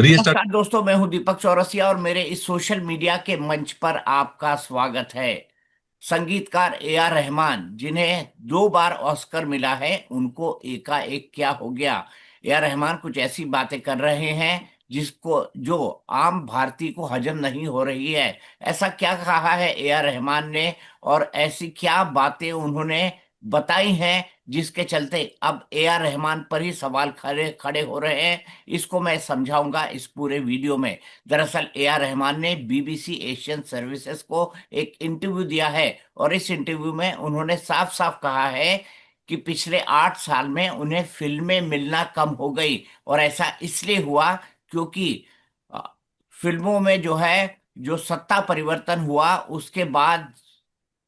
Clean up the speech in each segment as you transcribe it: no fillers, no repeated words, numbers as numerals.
Restart. नमस्कार दोस्तों, मैं हूं दीपक चौरसिया और मेरे इस सोशल मीडिया के मंच पर आपका स्वागत है। संगीतकार ए आर रहमान, जिन्हें 2 बार ऑस्कर मिला है, उनको एकाएक क्या हो गया। ए आर रहमान कुछ ऐसी बातें कर रहे हैं जिसको जो आम भारतीय को हजम नहीं हो रही है। ऐसा क्या कहा है ए आर रहमान ने, और ऐसी क्या बातें उन्होंने बताई हैं जिसके चलते अब ए आर रहमान पर ही सवाल खड़े खड़े हो रहे हैं। इसको मैं समझाऊंगा इस पूरे वीडियो में। दरअसल ए आर रहमान ने बीबीसी एशियन सर्विसेज को एक इंटरव्यू दिया है, और इस इंटरव्यू में उन्होंने साफ साफ कहा है कि पिछले 8 साल में उन्हें फिल्में मिलना कम हो गई। और ऐसा इसलिए हुआ क्योंकि अ, फिल्मों में जो है, जो सत्ता परिवर्तन हुआ उसके बाद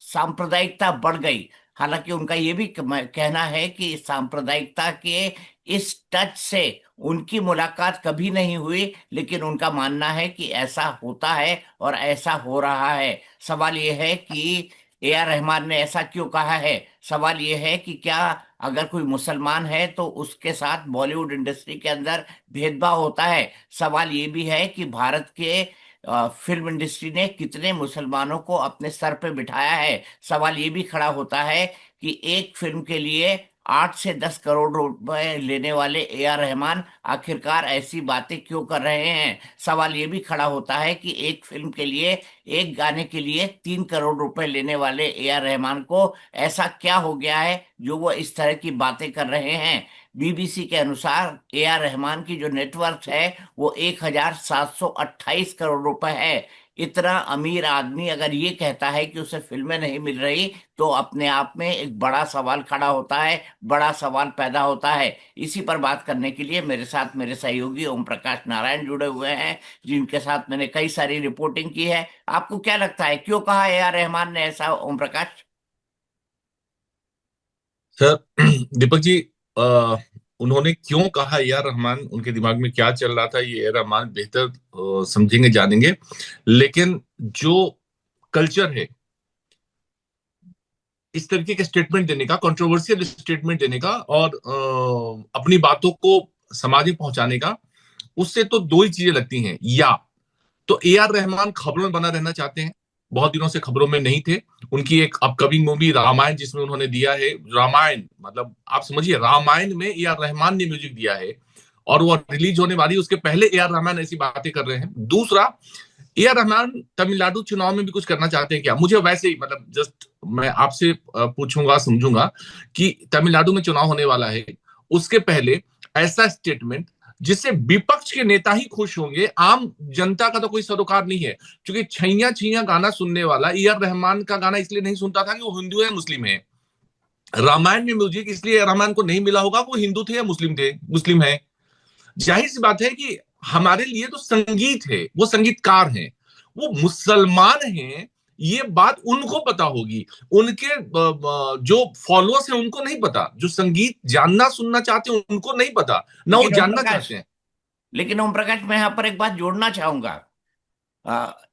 सांप्रदायिकता बढ़ गई। हालांकि उनका ये भी कहना है कि सांप्रदायिकता के इस टच से उनकी मुलाकात कभी नहीं हुई, लेकिन उनका मानना है कि ऐसा होता है और ऐसा हो रहा है। सवाल ये है कि ए आर रहमान ने ऐसा क्यों कहा है। सवाल ये है कि क्या अगर कोई मुसलमान है तो उसके साथ बॉलीवुड इंडस्ट्री के अंदर भेदभाव होता है। सवाल ये भी है कि भारत के फिल्म इंडस्ट्री ने कितने मुसलमानों को अपने सर पे बिठाया है। सवाल ये भी खड़ा होता है कि एक फिल्म के लिए 8 से 10 करोड़ रुपए लेने वाले ए आर रहमान आखिरकार ऐसी बातें क्यों कर रहे हैं। सवाल ये भी खड़ा होता है कि एक फिल्म के लिए, एक गाने के लिए 3 करोड़ रुपए लेने वाले ए आर रहमान को ऐसा क्या हो गया है जो वो इस तरह की बातें कर रहे हैं। बीबीसी के अनुसार ए आर रहमान की जो नेटवर्थ है वो 1,728 करोड़ रुपए है। इतना अमीर आदमी अगर ये कहता है कि उसे फिल्में नहीं मिल रही, तो अपने आप में एक बड़ा सवाल खड़ा होता है, बड़ा सवाल पैदा होता है। इसी पर बात करने के लिए मेरे साथ मेरे सहयोगी ओम प्रकाश नारायण जुड़े हुए हैं, जिनके साथ मैंने कई सारी रिपोर्टिंग की है। आपको क्या लगता है, क्यों कहा ए आर रहमान ने ऐसा, ओम प्रकाश? सर दीपक जी, आ, उन्होंने क्यों कहा यार रहमान, उनके दिमाग में क्या चल रहा था ये रहमान बेहतर समझेंगे जानेंगे। लेकिन जो कल्चर है इस तरीके के स्टेटमेंट देने का, कंट्रोवर्शियल स्टेटमेंट देने का और अपनी बातों को समाज में पहुंचाने का, उससे तो दो ही चीजें लगती हैं। या तो ए आर रहमान खबरों में बना रहना चाहते हैं, बहुत दिनों से खबरों में नहीं थे। उनकी एक अपकमिंग मूवी रामायण जिसमें उन्होंने दिया है, रामायण मतलब आप समझिए, रामायण में ए आर रहमान ने म्यूजिक दिया है और वो रिलीज होने वाली है, उसके पहले ए आर रहमान ऐसी बातें कर रहे हैं। दूसरा, ए आर रहमान तमिलनाडु चुनाव में भी कुछ करना चाहते हैं क्या? मुझे वैसे ही मतलब जस्ट मैं आपसे पूछूंगा समझूंगा कि तमिलनाडु में चुनाव होने वाला है, उसके पहले ऐसा स्टेटमेंट जिससे विपक्ष के नेता ही खुश होंगे, आम जनता का तो कोई सरोकार नहीं है। क्योंकि छैया छैया गाना सुनने वाला ए आर रहमान का गाना इसलिए नहीं सुनता था कि वो हिंदू है मुस्लिम है। रामायण में म्यूजिक इसलिए रहमान को नहीं मिला होगा, वो हिंदू थे या मुस्लिम थे, मुस्लिम है। जाहिर सी बात है कि हमारे लिए तो संगीत है, वो संगीतकार हैं, वो मुसलमान हैं। ये बात उनको पता होगी, उनके जो फॉलोअर्स हैं उनको नहीं पता, जो संगीत जानना सुनना चाहते हैं उनको नहीं पता, ना वो लेकिन ओम जानना प्रकाश चाहते हैं। लेकिन ओम प्रकाश, मैं यहाँ पर एक बात जोड़ना चाहूंगा।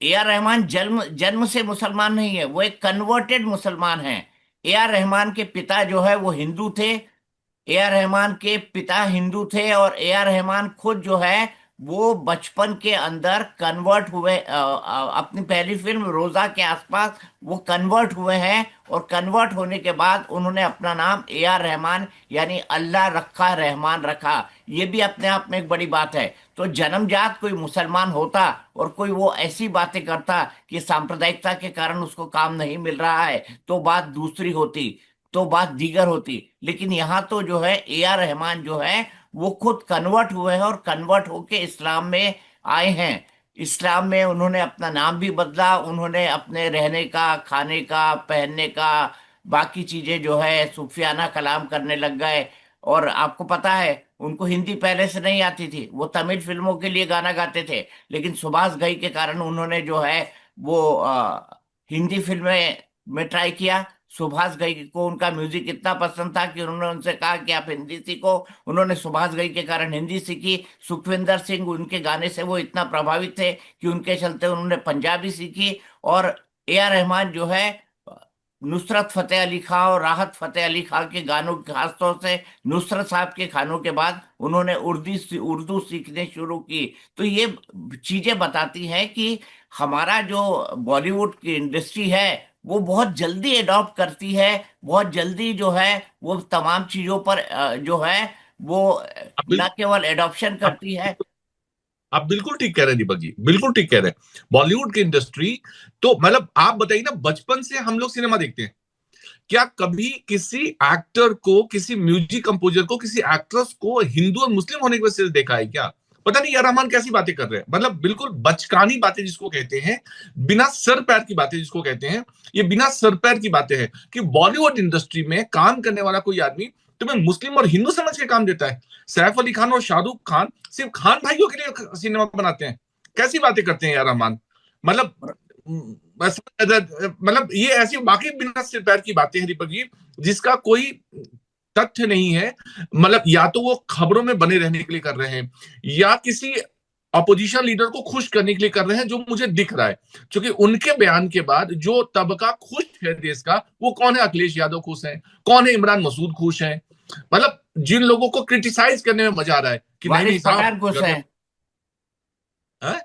ए आर रहमान जन्म जन्म से मुसलमान नहीं है, वो एक कन्वर्टेड मुसलमान है। ए आर रहमान के पिता जो है वो हिंदू थे। ए आर रहमान के पिता हिंदू थे, और ए आर रहमान खुद जो है वो बचपन के अंदर कन्वर्ट हुए। अपनी पहली फिल्म रोजा के आसपास वो कन्वर्ट हुए हैं, और कन्वर्ट होने के बाद उन्होंने अपना नाम ए आर रहमान यानी अल्लाह रखा, रहमान रखा। ये भी अपने आप में एक बड़ी बात है। तो जन्मजात कोई मुसलमान होता और कोई वो ऐसी बातें करता कि सांप्रदायिकता के कारण उसको काम नहीं मिल रहा है, तो बात दूसरी होती, तो बात दीगर होती। लेकिन यहाँ तो जो है ए आर रहमान जो है वो खुद कन्वर्ट हुए हैं, और कन्वर्ट होके इस्लाम में आए हैं। इस्लाम में उन्होंने अपना नाम भी बदला, उन्होंने अपने रहने का, खाने का, पहनने का, बाकी चीजें जो है सूफियाना कलाम करने लग गए। और आपको पता है, उनको हिंदी पहले से नहीं आती थी, वो तमिल फिल्मों के लिए गाना गाते थे। लेकिन सुभाष घई के कारण उन्होंने जो है वो हिंदी फिल्में में ट्राई किया। सुभाष घई को उनका म्यूजिक इतना पसंद था कि उन्होंने उनसे कहा कि आप हिंदी सीखो। उन्होंने सुभाष घई के कारण हिंदी सीखी। सुखविंदर सिंह, उनके गाने से वो इतना प्रभावित थे कि उनके चलते उन्होंने पंजाबी सीखी। और ए आर रहमान जो है नुसरत फतेह अली खां और राहत फतेह अली खां के गानों, खासतौर से नुसरत साहब के गानों के बाद उन्होंने उर्दू सीखने शुरू की। तो ये चीजें बताती हैं कि हमारा जो बॉलीवुड की इंडस्ट्री है वो बहुत जल्दी एडॉप्ट करती है, बहुत जल्दी जो है वो तमाम चीजों पर जो है वो आप न केवल एडॉप्शन आप करती है। आप बिल्कुल ठीक कह रहे हैं दीपक जी, बिल्कुल ठीक कह रहे हैं। बॉलीवुड की इंडस्ट्री, तो मतलब आप बताइए ना, बचपन से हम लोग सिनेमा देखते हैं, क्या कभी किसी एक्टर को, किसी म्यूजिक कंपोजर को, किसी एक्ट्रेस को हिंदू और मुस्लिम होने की वजह से देखा है क्या? पता नहीं यार रहमान कैसी बातें कर रहे हैं, मतलब बिल्कुल बचकानी बातें जिसको कहते हैं, बिना सर पैर की बातें जिसको कहते हैं, ये बिना सर पैर की बातें हैं कि बॉलीवुड इंडस्ट्री में काम करने वाला कोई आदमी तुम्हें मुस्लिम और हिंदू समझ के काम देता है। सैफ अली खान और शाहरुख खान सिर्फ खान भाइयों के लिए सिनेमा बनाते हैं, कैसी बातें करते हैं यार रहमान। मतलब बस मतलब ये ऐसी बाकी बिना सिर पैर की बातें हैं दीपक जी, जिसका कोई तथ्य नहीं है। मतलब या तो वो खबरों में बने रहने के लिए कर रहे हैं, या किसी अपोजिशन लीडर को खुश करने के लिए कर रहे हैं, जो मुझे दिख रहा है। क्योंकि उनके बयान के बाद जो तबका खुश है देश का, वो कौन है? अखिलेश यादव खुश है, कौन है? इमरान मसूद खुश है। मतलब जिन लोगों को क्रिटिसाइज करने में मजा आ रहा है कि नहीं नहीं वारिस साहब पठान खुश गजब हैं। है।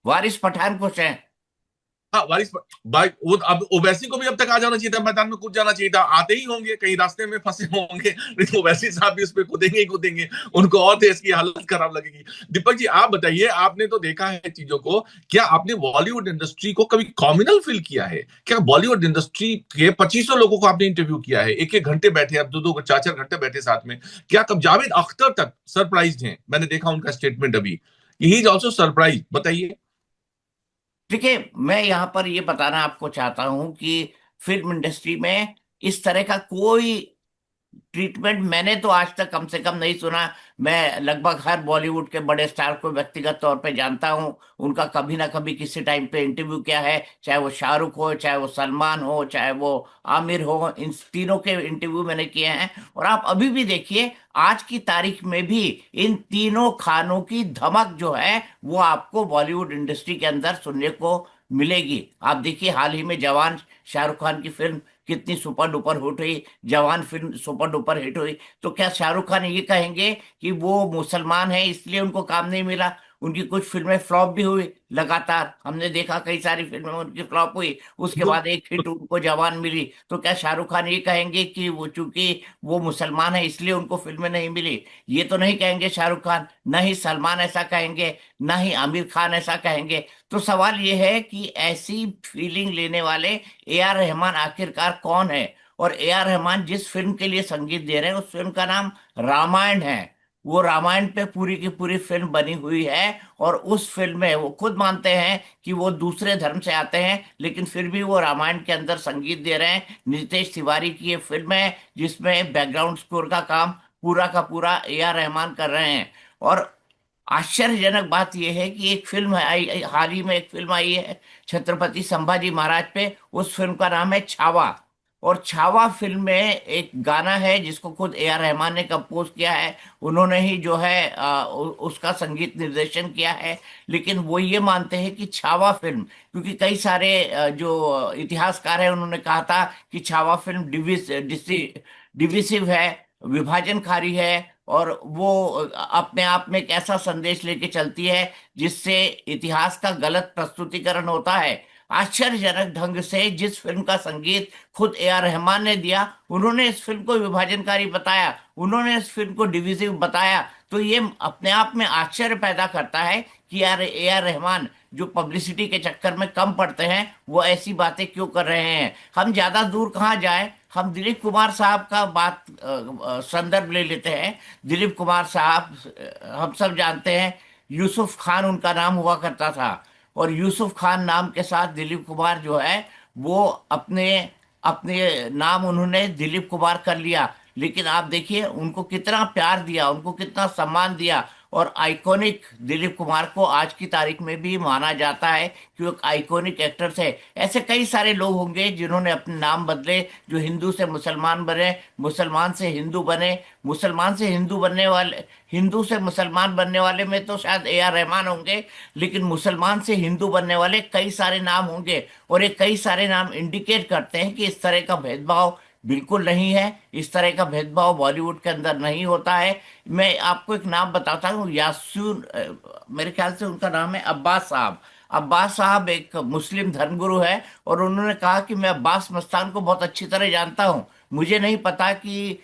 वारिस पठान खुश हैं। हाँ वारिस भाई, वो अब ओवैसी को भी अब तक आ जाना चाहिए था, मैदान में कूद जाना चाहिए था। आते ही होंगे, कहीं रास्ते में फंसे होंगे, लेकिन ओवैसी साहब भी उस पर कूदेंगे ही कूदेंगे, उनको और देश की हालत खराब लगेगी। दीपक जी आप बताइए, आपने तो देखा है चीजों को, क्या आपने बॉलीवुड इंडस्ट्री को कभी कॉम्युनल फील किया है क्या? बॉलीवुड इंडस्ट्री के 2500 लोगों को आपने इंटरव्यू किया है, एक एक घंटे बैठे, अब दो दो चार चार घंटे बैठे साथ में। क्या कब जावेद अख्तर तक सरप्राइज हैं? मैंने देखा उनका स्टेटमेंट अभी, ही इज ऑल्सो सरप्राइज। बताइए। देखिए, मैं यहाँ पर ये बताना आपको चाहता हूँ कि फिल्म इंडस्ट्री में इस तरह का कोई ट्रीटमेंट मैंने तो आज तक कम से कम नहीं सुना। मैं लगभग हर बॉलीवुड के बड़े स्टार को व्यक्तिगत तौर पे जानता हूँ, उनका कभी ना कभी किसी टाइम पे इंटरव्यू किया है, चाहे वो शाहरुख हो, चाहे वो सलमान हो, चाहे वो आमिर हो, इन तीनों के इंटरव्यू मैंने किए हैं। और आप अभी भी देखिए, आज की तारीख में भी इन तीनों खानों की धमक जो है वो आपको बॉलीवुड इंडस्ट्री के अंदर सुनने को मिलेगी। आप देखिए, हाल ही में जवान, शाहरुख खान की फिल्म कितनी सुपर डुपर हिट हुई। जवान फिल्म सुपर डुपर हिट हुई, तो क्या शाहरुख खान ये कहेंगे कि वो मुसलमान है इसलिए उनको काम नहीं मिला? उनकी कुछ फिल्में फ्लॉप भी हुई, लगातार हमने देखा कई सारी फिल्में उनकी फ्लॉप हुई, उसके बाद एक हिट उनको जवान मिली। तो क्या शाहरुख खान ये कहेंगे कि वो चूंकि वो मुसलमान है इसलिए उनको फिल्में नहीं मिली? ये तो नहीं कहेंगे शाहरुख खान, ना ही सलमान ऐसा कहेंगे, ना ही आमिर खान ऐसा कहेंगे। तो सवाल ये है कि ऐसी फीलिंग लेने वाले ए आर रहमान आखिरकार कौन है? और ए आर रहमान जिस फिल्म के लिए संगीत दे रहे हैं उस फिल्म का नाम रामायण है। वो रामायण पे पूरी की पूरी फिल्म बनी हुई है। और उस फिल्म में वो खुद मानते हैं कि वो दूसरे धर्म से आते हैं, लेकिन फिर भी वो रामायण के अंदर संगीत दे रहे हैं। नितेश तिवारी की ये फिल्म है जिसमें बैकग्राउंड स्कोर का काम पूरा का पूरा ए आर रहमान कर रहे हैं। और आश्चर्यजनक बात यह है कि एक फिल्म हाल ही में एक फिल्म आई है छत्रपति संभाजी महाराज पे। उस फिल्म का नाम है छावा। और छावा फिल्म में एक गाना है जिसको खुद ए आर रहमान ने कंपोज किया है। उन्होंने ही जो है उसका संगीत निर्देशन किया है। लेकिन वो ये मानते हैं कि छावा फिल्म, क्योंकि कई सारे जो इतिहासकार हैं उन्होंने कहा था कि छावा फिल्म डिविसिव है, विभाजनकारी है, और वो अपने आप में एक ऐसा संदेश लेके चलती है जिससे इतिहास का गलत प्रस्तुतिकरण होता है। आश्चर्यजनक ढंग से जिस फिल्म का संगीत खुद ए आर रहमान ने दिया, उन्होंने इस फिल्म को विभाजनकारी बताया, उन्होंने इस फिल्म को डिविजिव बताया। तो ये अपने आप में आश्चर्य पैदा करता है कि यार ए आर रहमान जो पब्लिसिटी के चक्कर में कम पड़ते हैं वो ऐसी बातें क्यों कर रहे हैं। हम ज्यादा दूर कहाँ जाए, हम दिलीप कुमार साहब का बात संदर्भ ले लेते हैं। दिलीप कुमार साहब, हम सब जानते हैं, यूसुफ खान उनका नाम हुआ करता था। और यूसुफ खान नाम के साथ दिलीप कुमार जो है वो अपने अपने नाम उन्होंने दिलीप कुमार कर लिया। लेकिन आप देखिए उनको कितना प्यार दिया, उनको कितना सम्मान दिया। और आइकॉनिक दिलीप कुमार को आज की तारीख में भी माना जाता है कि वो एक आइकॉनिक एक्टर थे। ऐसे कई सारे लोग होंगे जिन्होंने अपने नाम बदले, जो हिंदू से मुसलमान बने, मुसलमान से हिंदू बने। मुसलमान से हिंदू बनने वाले, हिंदू से मुसलमान बनने वाले में तो शायद ए आर रहमान होंगे, लेकिन मुसलमान से हिंदू बनने वाले कई सारे नाम होंगे। और ये कई सारे नाम इंडिकेट करते हैं कि इस तरह का भेदभाव बिल्कुल नहीं है, इस तरह का भेदभाव बॉलीवुड के अंदर नहीं होता है। मैं आपको एक नाम बताता हूँ, यासून, मेरे ख्याल से उनका नाम है अब्बास साहब। अब्बास साहब एक मुस्लिम धर्मगुरु है, और उन्होंने कहा कि मैं अब्बास मस्तान को बहुत अच्छी तरह जानता हूँ। मुझे नहीं पता कि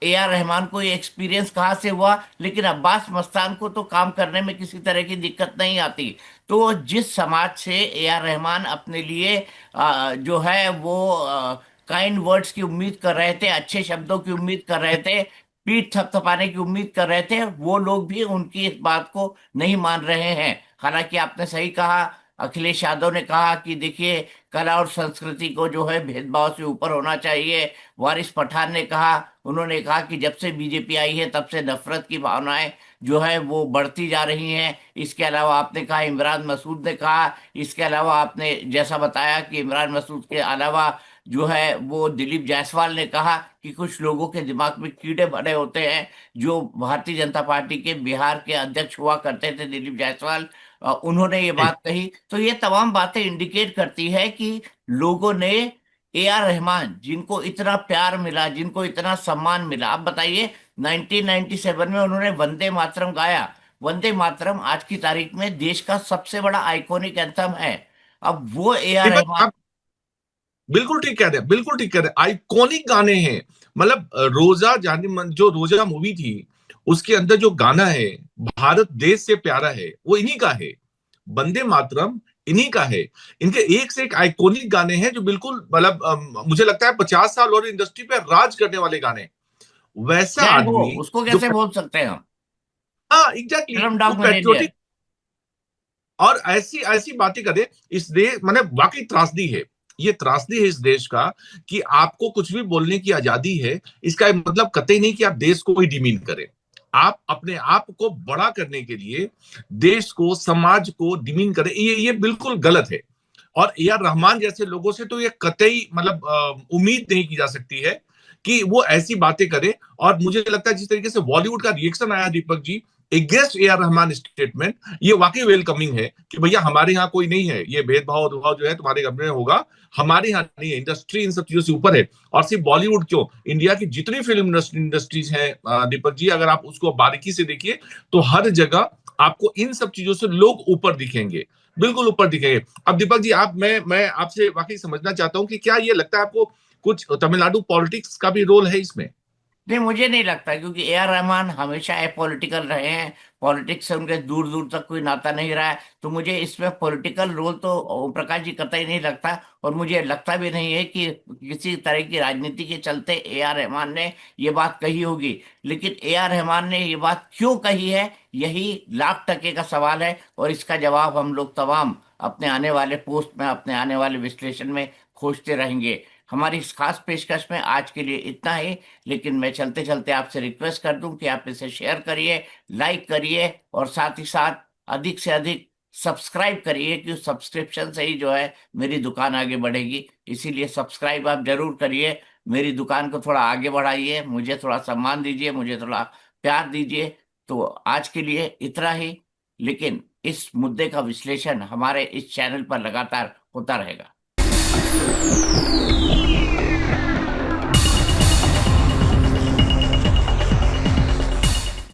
ए आर रहमान को ये एक्सपीरियंस कहाँ से हुआ, लेकिन अब्बास मस्तान को तो काम करने में किसी तरह की दिक्कत नहीं आती। तो जिस समाज से ए आर रहमान अपने लिए जो है वो काइंड वर्ड्स की उम्मीद कर रहे थे, अच्छे शब्दों की उम्मीद कर रहे थे, पीठ थपथपाने की उम्मीद कर रहे थे, वो लोग भी उनकी इस बात को नहीं मान रहे हैं। हालांकि आपने सही कहा, अखिलेश यादव ने कहा कि देखिए, कला और संस्कृति को जो है भेदभाव से ऊपर होना चाहिए। वारिस पठान ने कहा, उन्होंने कहा कि जब से बीजेपी आई है तब से नफरत की भावनाएं जो है वो बढ़ती जा रही हैं। इसके अलावा आपने कहा, इमरान मसूद ने कहा, इसके अलावा आपने जैसा बताया कि इमरान मसूद के अलावा जो है वो दिलीप जायसवाल ने कहा कि कुछ लोगों के दिमाग में कीड़े भरे होते हैं। जो भारतीय जनता पार्टी के बिहार के अध्यक्ष हुआ करते थे, दिलीप जायसवाल, उन्होंने ये बात कही। तो ये तमाम बातें इंडिकेट करती है कि लोगों ने ए आर रहमान, जिनको इतना प्यार मिला, जिनको इतना सम्मान मिला, आप बताइए, 1997 में उन्होंने वंदे मातरम गाया। वंदे मातरम आज की तारीख में देश का सबसे बड़ा आइकॉनिक एंथम है। अब वो ए आर दीपक रहमान। आप बिल्कुल ठीक कह रहे हैं, बिल्कुल ठीक कह रहे हैं। आइकॉनिक गाने हैं। मतलब रोजा जाने मन, जो रोजा मूवी थी उसके अंदर जो गाना है, भारत देश से प्यारा है, वो इन्हीं का है। वंदे मातरम इन्हीं का है। इनके एक से एक आइकॉनिक गाने हैं जो बिल्कुल मतलब मुझे लगता है 50 साल और इंडस्ट्री पे राज करने वाले गाने। वैसा जय हो, आदमी उसको जो, कैसे बोल सकते हैं हम? हाँ एग्जैक्टली, स्लम वो डॉग मिलियनेयर। पेट्रियोटिक और ऐसी ऐसी बातें करे। इस देश मैंने वाकई त्रासदी है, ये त्रासदी है इस देश का कि आपको कुछ भी बोलने की आजादी है। इसका मतलब कतई नहीं कि आप देश को ही डिमीन करें। आप अपने आप को बड़ा करने के लिए देश को, समाज को डिमीन करें, ये बिल्कुल गलत है। और ए आर रहमान जैसे लोगों से तो ये कतई मतलब उम्मीद नहीं की जा सकती है कि वो ऐसी बातें करे। और मुझे लगता है जिस तरीके से बॉलीवुड का रिएक्शन आया Deepak ji against A R Rahman statement, ये वाकई वेलकमिंग है कि भैया हमारे यहाँ कोई नहीं है, ये भेदभाव जो है तुम्हारे घर में होगा, हमारे यहाँ नहीं है। इंडस्ट्री इन सब चीजों से ऊपर है। और सिर्फ बॉलीवुड क्यों, इंडिया की जितनी फिल्म इंडस्ट्रीज हैं दीपक जी, अगर आप उसको बारीकी से देखिए तो हर जगह आपको इन सब चीजों से लोग ऊपर दिखेंगे, बिल्कुल ऊपर दिखेंगे। अब दीपक जी आप मैं आपसे वाकई समझना चाहता हूं कि क्या ये लगता है आपको कुछ तमिलनाडु पॉलिटिक्स का भी रोल है इसमें? नहीं, मुझे नहीं लगता, क्योंकि ए आर रहमान हमेशा अपॉलिटिकल रहे हैं। पॉलिटिक्स से उनके दूर दूर तक कोई नाता नहीं रहा है। तो मुझे इसमें पॉलिटिकल रोल तो ओम प्रकाश जी कतई नहीं लगता। और मुझे लगता भी नहीं है कि किसी तरह की राजनीति के चलते ए आर रहमान ने ये बात कही होगी। लेकिन ए आर रहमान ने ये बात क्यों कही है, यही लाख टके का सवाल है। और इसका जवाब हम लोग तमाम अपने आने वाले पोस्ट में, अपने आने वाले विश्लेषण में खोजते रहेंगे। हमारी इस खास पेशकश में आज के लिए इतना ही। लेकिन मैं चलते चलते आपसे रिक्वेस्ट कर दूं कि आप इसे शेयर करिए, लाइक करिए, और साथ ही साथ अधिक से अधिक सब्सक्राइब करिए, कि सब्सक्रिप्शन से ही जो है मेरी दुकान आगे बढ़ेगी। इसीलिए सब्सक्राइब आप जरूर करिए। मेरी दुकान को थोड़ा आगे बढ़ाइए, मुझे थोड़ा सम्मान दीजिए, मुझे थोड़ा प्यार दीजिए। तो आज के लिए इतना ही। लेकिन इस मुद्दे का विश्लेषण हमारे इस चैनल पर लगातार होता रहेगा।